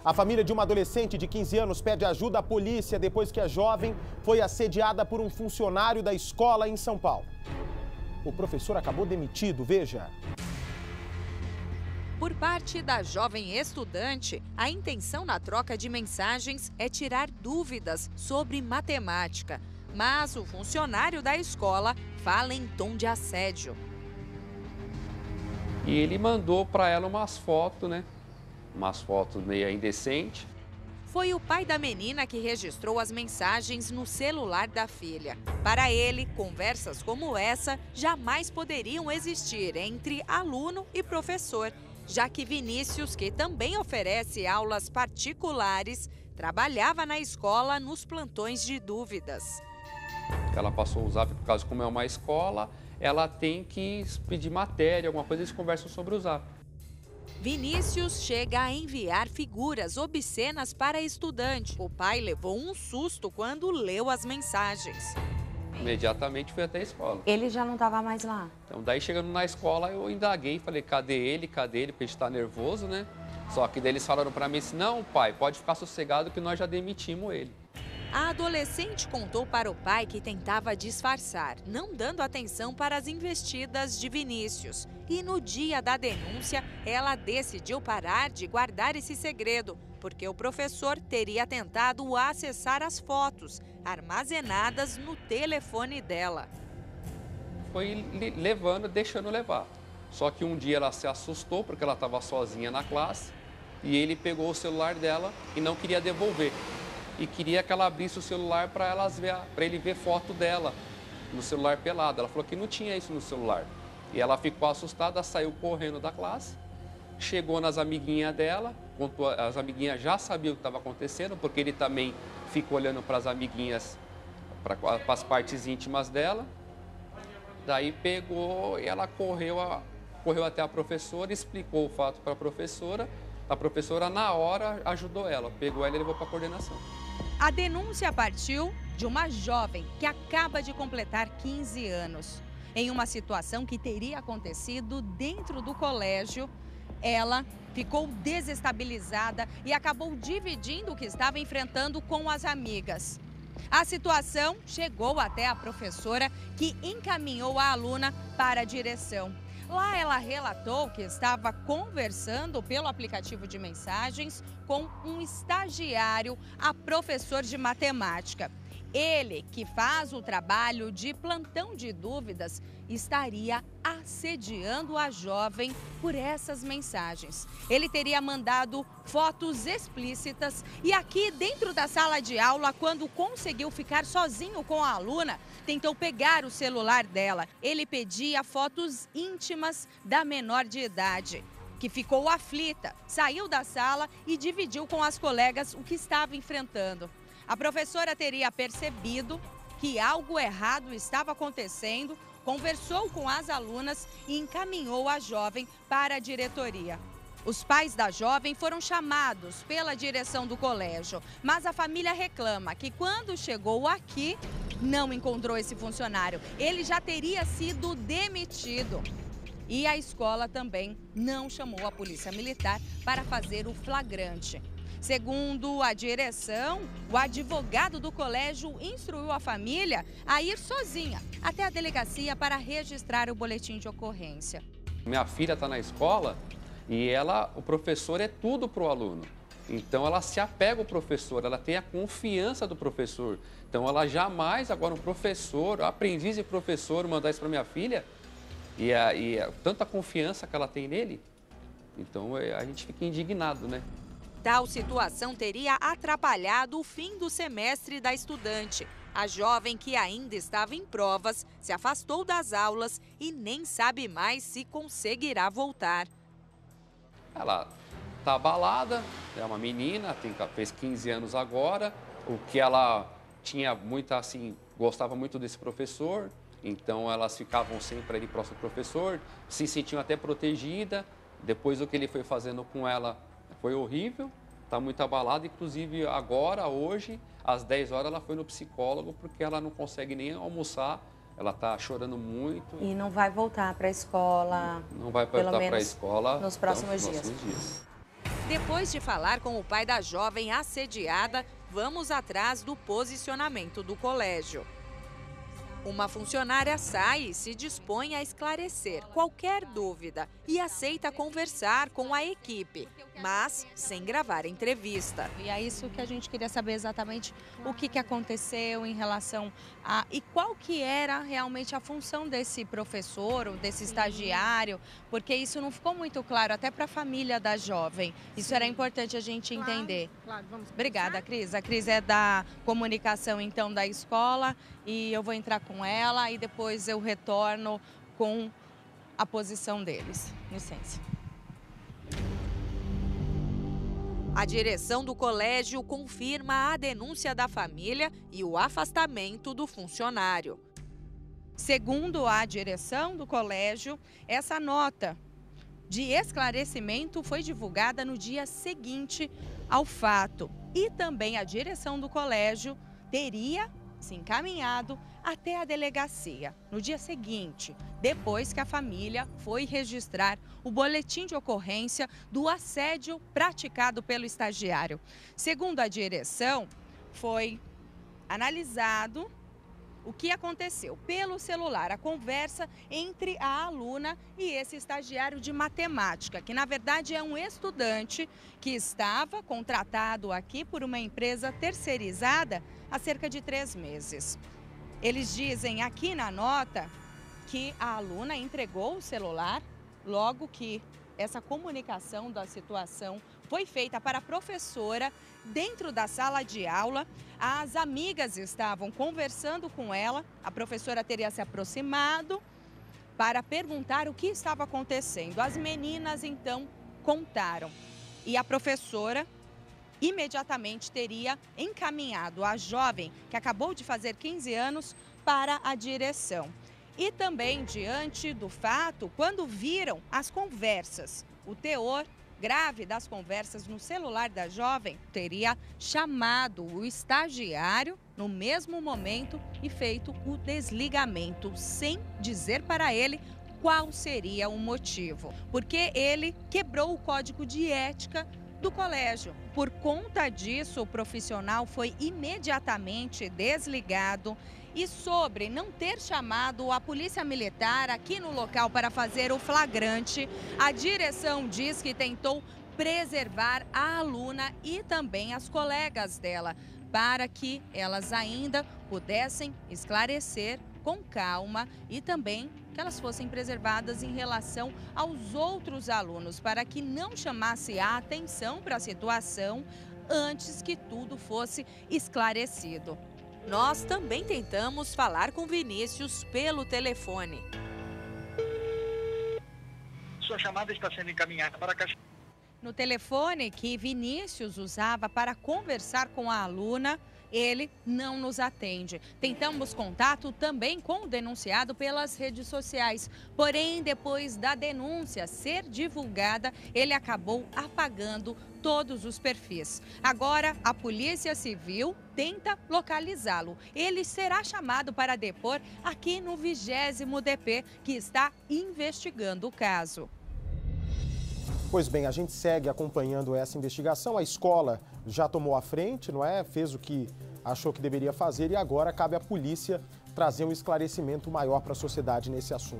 A família de uma adolescente de 15 anos pede ajuda à polícia depois que a jovem foi assediada por um funcionário da escola em São Paulo. O professor acabou demitido, veja. Por parte da jovem estudante, a intenção na troca de mensagens é tirar dúvidas sobre matemática. Mas o funcionário da escola fala em tom de assédio. E ele mandou para ela umas fotos, né? Umas fotos meio indecentes. Foi o pai da menina que registrou as mensagens no celular da filha. Para ele, conversas como essa jamais poderiam existir entre aluno e professor, já que Vinícius, que também oferece aulas particulares, trabalhava na escola nos plantões de dúvidas. Ela passou a usar, por causa como é uma escola, ela tem que pedir matéria, alguma coisa, eles conversam sobre o Zap. Vinícius chega a enviar figuras obscenas para estudante. O pai levou um susto quando leu as mensagens. Imediatamente fui até a escola. Ele já não estava mais lá? Então, daí chegando na escola, eu indaguei, falei, cadê ele, porque a gente está nervoso, né? Só que daí eles falaram para mim assim, não, pai, pode ficar sossegado que nós já demitimos ele. A adolescente contou para o pai que tentava disfarçar, não dando atenção para as investidas de Vinícius. E no dia da denúncia, ela decidiu parar de guardar esse segredo, porque o professor teria tentado acessar as fotos armazenadas no telefone dela. Foi levando, deixando levar. Só que um dia ela se assustou porque ela estava sozinha na classe e ele pegou o celular dela e não queria devolver. E queria que ela abrisse o celular para ele ver foto dela no celular pelado. Ela falou que não tinha isso no celular. E ela ficou assustada, saiu correndo da classe, chegou nas amiguinhas dela, as amiguinhas já sabiam o que estava acontecendo, porque ele também ficou olhando para as amiguinhas, para as partes íntimas dela. Daí pegou e ela correu até a professora, explicou o fato para a professora na hora ajudou ela, pegou ela e levou para a coordenação. A denúncia partiu de uma jovem que acaba de completar 15 anos. Em uma situação que teria acontecido dentro do colégio, ela ficou desestabilizada e acabou dividindo o que estava enfrentando com as amigas. A situação chegou até a professora, que encaminhou a aluna para a direção. Lá ela relatou que estava conversando pelo aplicativo de mensagens com um estagiário, professor de matemática. Ele, que faz o trabalho de plantão de dúvidas, estaria assediando a jovem por essas mensagens. Ele teria mandado fotos explícitas e aqui dentro da sala de aula, quando conseguiu ficar sozinho com a aluna, tentou pegar o celular dela. Ele pedia fotos íntimas da menor de idade, que ficou aflita, saiu da sala e dividiu com as colegas o que estava enfrentando. A professora teria percebido que algo errado estava acontecendo, conversou com as alunas e encaminhou a jovem para a diretoria. Os pais da jovem foram chamados pela direção do colégio, mas a família reclama que quando chegou aqui, não encontrou esse funcionário. Ele já teria sido demitido. E a escola também não chamou a polícia militar para fazer o flagrante. Segundo a direção, o advogado do colégio instruiu a família a ir sozinha até a delegacia para registrar o boletim de ocorrência. Minha filha está na escola e o professor é tudo para o aluno. Então ela se apega ao professor, ela tem a confiança do professor. Então ela jamais, agora um professor, aprendiz de professor, mandar isso para minha filha e tanta confiança que ela tem nele, então a gente fica indignado, né? Tal situação teria atrapalhado o fim do semestre da estudante. A jovem, que ainda estava em provas, se afastou das aulas e nem sabe mais se conseguirá voltar. Ela está abalada, é uma menina, fez 15 anos agora, o que ela tinha muita, assim, gostava muito desse professor, então elas ficavam sempre ali próximo ao professor, se sentiam até protegida. Depois o que ele foi fazendo com ela foi horrível, está muito abalada, inclusive agora, hoje, às 10 horas, ela foi no psicólogo porque ela não consegue nem almoçar, ela está chorando muito. E não vai voltar para a escola? Não vai voltar para a escola nos próximos dias. Depois de falar com o pai da jovem assediada, vamos atrás do posicionamento do colégio. Uma funcionária sai e se dispõe a esclarecer qualquer dúvida e aceita conversar com a equipe, mas sem gravar entrevista. E é isso que a gente queria saber exatamente o que aconteceu em relação a... E qual que era realmente a função desse professor ou desse estagiário, porque isso não ficou muito claro até para a família da jovem. Isso era importante a gente entender. Claro, vamos Obrigada, Cris. A Cris é da comunicação, então, da escola e eu vou entrar com ela e depois eu retorno com a posição deles. Licença. A direção do colégio confirma a denúncia da família e o afastamento do funcionário. Segundo a direção do colégio, essa nota de esclarecimento foi divulgada no dia seguinte ao fato. E também a direção do colégio teria se encaminhado até a delegacia no dia seguinte, depois que a família foi registrar o boletim de ocorrência do assédio praticado pelo estagiário. Segundo a direção, foi analisado o que aconteceu pelo celular, a conversa entre a aluna e esse estagiário de matemática, que na verdade é um estudante que estava contratado aqui por uma empresa terceirizada há cerca de 3 meses. Eles dizem aqui na nota que a aluna entregou o celular logo que essa comunicação da situação foi feita para a professora dentro da sala de aula. As amigas estavam conversando com ela, a professora teria se aproximado para perguntar o que estava acontecendo. As meninas, então, contaram e a professora imediatamente teria encaminhado a jovem, que acabou de fazer 15 anos, para a direção. E também, diante do fato, quando viram as conversas, o teor grave das conversas no celular da jovem, teria chamado o estagiário no mesmo momento e feito o desligamento, sem dizer para ele qual seria o motivo. Porque ele quebrou o código de ética do colégio. Por conta disso, o profissional foi imediatamente desligado. E sobre não ter chamado a polícia militar aqui no local para fazer o flagrante, a direção diz que tentou preservar a aluna e também as colegas dela, para que elas ainda pudessem esclarecer com calma e também que elas fossem preservadas em relação aos outros alunos, para que não chamasse a atenção para a situação antes que tudo fosse esclarecido. Nós também tentamos falar com Vinícius pelo telefone. Sua chamada está sendo encaminhada para a caixa. No telefone que Vinícius usava para conversar com a aluna, ele não nos atende. Tentamos contato também com o denunciado pelas redes sociais. Porém, depois da denúncia ser divulgada, ele acabou apagando todos os perfis. Agora, a Polícia Civil tenta localizá-lo. Ele será chamado para depor aqui no 20º DP, que está investigando o caso. Pois bem, a gente segue acompanhando essa investigação. A escola já tomou a frente, não é? Fez o que achou que deveria fazer e agora cabe à polícia trazer um esclarecimento maior para a sociedade nesse assunto.